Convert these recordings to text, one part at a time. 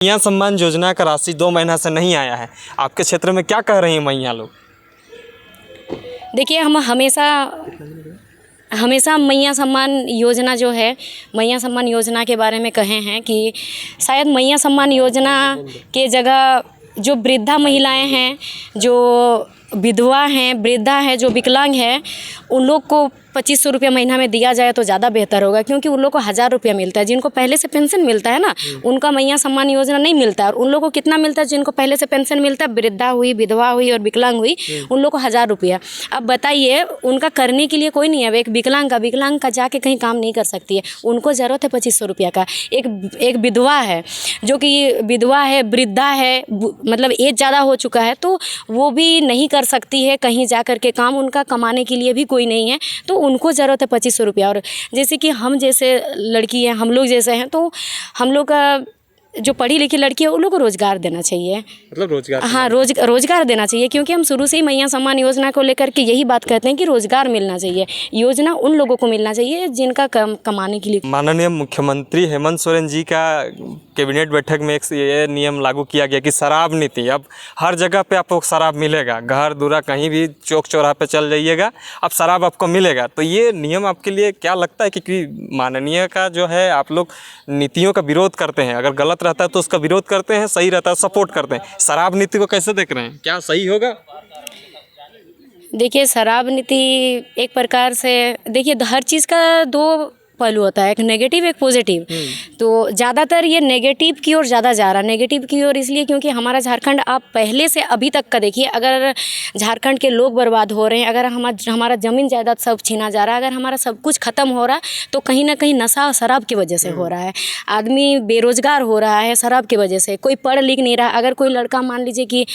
मैया सम्मान योजना का राशि 2 महीना से नहीं आया है। आपके क्षेत्र में क्या कह रही हैं मैया लोग? देखिए, हम हमेशा मैया सम्मान योजना जो है, मैया सम्मान योजना के बारे में कहे हैं कि शायद मैया सम्मान योजना के जगह जो वृद्धा महिलाएं हैं, जो विधवा हैं, वृद्धा हैं, जो विकलांग हैं, उन लोग को 2500 रुपया महीना में दिया जाए तो ज़्यादा बेहतर होगा, क्योंकि उन लोग को 1000 रुपया मिलता है। जिनको पहले से पेंशन मिलता है ना, उनका मैया सम्मान योजना नहीं मिलता है। और उन लोग को कितना मिलता है? जिनको पहले से पेंशन मिलता है, वृद्धा हुई, विधवा हुई और विकलांग हुई, उन लोग को 1000 रुपया। अब बताइए, उनका करने के लिए कोई नहीं है। एक विकलांग का जाके कहीं काम नहीं कर सकती है, उनको ज़रूरत है 2500 रुपया का। एक विधवा है, जो कि विधवा है, वृद्धा है, मतलब एज ज़्यादा हो चुका है, तो वो भी नहीं कर सकती है कहीं जा कर के काम, उनका कमाने के लिए भी कोई नहीं है, तो उनको ज़रूरत है 2500 रुपया। और जैसे कि हम जैसे लड़की हैं, हम लोग जैसे हैं, तो हम लोग का जो पढ़ी लिखी लड़की है, उन लोग को रोज़गार देना चाहिए। मतलब रोजगार? हाँ, रोज़गार देना चाहिए, क्योंकि हम शुरू से ही मैया सम्मान योजना को लेकर के यही बात कहते हैं कि रोज़गार मिलना चाहिए। योजना उन लोगों को मिलना चाहिए जिनका कमाने के लिए। माननीय मुख्यमंत्री हेमंत सोरेन जी का कैबिनेट बैठक में एक ये नियम लागू किया गया कि शराब नीति, अब हर जगह पे आपको शराब मिलेगा। घर दूरा कहीं भी चौक चौराहे पे चल जाइएगा, अब शराब आपको मिलेगा। तो ये नियम आपके लिए क्या लगता है कि माननीय का जो है, आप लोग नीतियों का विरोध करते हैं, अगर गलत रहता है तो उसका विरोध करते हैं, सही रहता है सपोर्ट करते हैं। शराब नीति को कैसे देख रहे हैं, क्या सही होगा? देखिए, शराब नीति एक प्रकार से, देखिए, हर चीज़ का दो पहलू होता है, एक नेगेटिव एक पॉजिटिव। तो ज़्यादातर ये नेगेटिव की ओर ज़्यादा जा रहा है। नेगेटिव की ओर इसलिए क्योंकि हमारा झारखंड, आप पहले से अभी तक का देखिए, अगर झारखंड के लोग बर्बाद हो रहे हैं, अगर हमारा ज़मीन जायदाद सब छीना जा रहा है, अगर हमारा सब कुछ ख़त्म हो रहा है, तो कहीं ना कहीं नशा और शराब की वजह से हो रहा है। आदमी बेरोज़गार हो रहा है शराब की वजह से, कोई पढ़ लिख नहीं रहा। अगर कोई लड़का मान लीजिए कि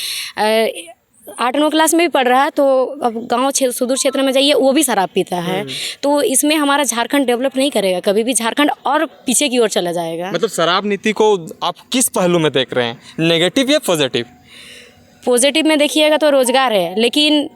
8-9 क्लास में भी पढ़ रहा है, तो अब गांव सुदूर क्षेत्र में जाइए, वो भी शराब पीता है। तो इसमें हमारा झारखंड डेवलप नहीं करेगा, कभी भी झारखंड और पीछे की ओर चला जाएगा। मतलब शराब नीति को आप किस पहलू में देख रहे हैं, नेगेटिव या पॉजिटिव? पॉजिटिव में देखिएगा तो रोज़गार है, लेकिन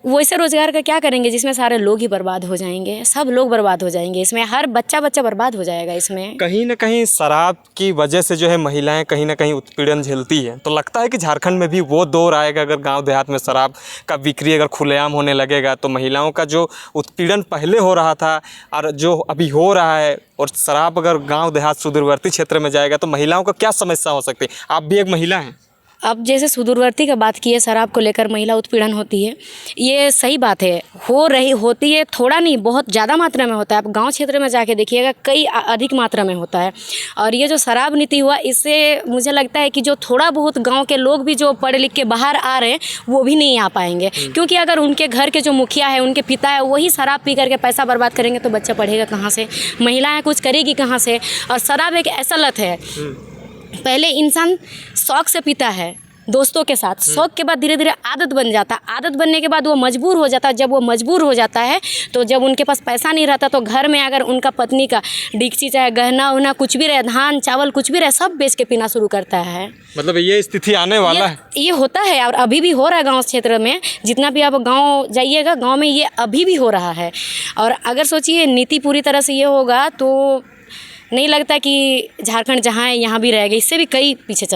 वैसे रोज़गार का क्या करेंगे जिसमें सारे लोग ही बर्बाद हो जाएंगे, सब लोग बर्बाद हो जाएंगे, इसमें हर बच्चा बर्बाद हो जाएगा। इसमें कहीं ना कहीं शराब की वजह से जो है महिलाएं कहीं ना कहीं उत्पीड़न झेलती है। तो लगता है कि झारखंड में भी वो दौर आएगा, अगर गांव देहात में शराब का बिक्री अगर खुलेआम होने लगेगा, तो महिलाओं का जो उत्पीड़न पहले हो रहा था और जो अभी हो रहा है, और शराब अगर गाँव देहात सुदूरवर्ती क्षेत्र में जाएगा, तो महिलाओं को क्या समस्या हो सकती है? आप भी एक महिला हैं। अब जैसे सुदूरवर्ती का बात की है, शराब को लेकर महिला उत्पीड़न होती है, ये सही बात है, होती है, थोड़ा नहीं बहुत ज़्यादा मात्रा में होता है। आप गांव क्षेत्र में जाके देखिएगा, कई अधिक मात्रा में होता है। और ये जो शराब नीति हुआ, इससे मुझे लगता है कि जो थोड़ा बहुत गांव के लोग भी जो पढ़ लिख के बाहर आ रहे हैं, वो भी नहीं आ पाएंगे, क्योंकि अगर उनके घर के जो मुखिया है, उनके पिता है, वही शराब पी करके पैसा बर्बाद करेंगे, तो बच्चा पढ़ेगा कहाँ से, महिलाएँ कुछ करेगी कहाँ से। और शराब एक ऐसा लत है, पहले इंसान शौक से पीता है दोस्तों के साथ, शौक के बाद धीरे धीरे आदत बन जाता है। आदत बनने के बाद वो मजबूर हो जाता है। जब वो मजबूर हो जाता है, तो जब उनके पास पैसा नहीं रहता, तो घर में अगर उनका पत्नी का डिक्ची, चाहे गहना उना कुछ भी रहे, धान चावल कुछ भी रहे, सब बेच के पीना शुरू करता है। मतलब ये स्थिति आने वाला है, ये होता है और अभी भी हो रहा है गाँव क्षेत्र में। जितना भी आप गाँव जाइएगा, गाँव में ये अभी भी हो रहा है। और अगर सोचिए नीति पूरी तरह से ये होगा, तो नहीं लगता कि झारखंड जहाँ है यहाँ भी रहेगा, इससे भी कई पीछे चला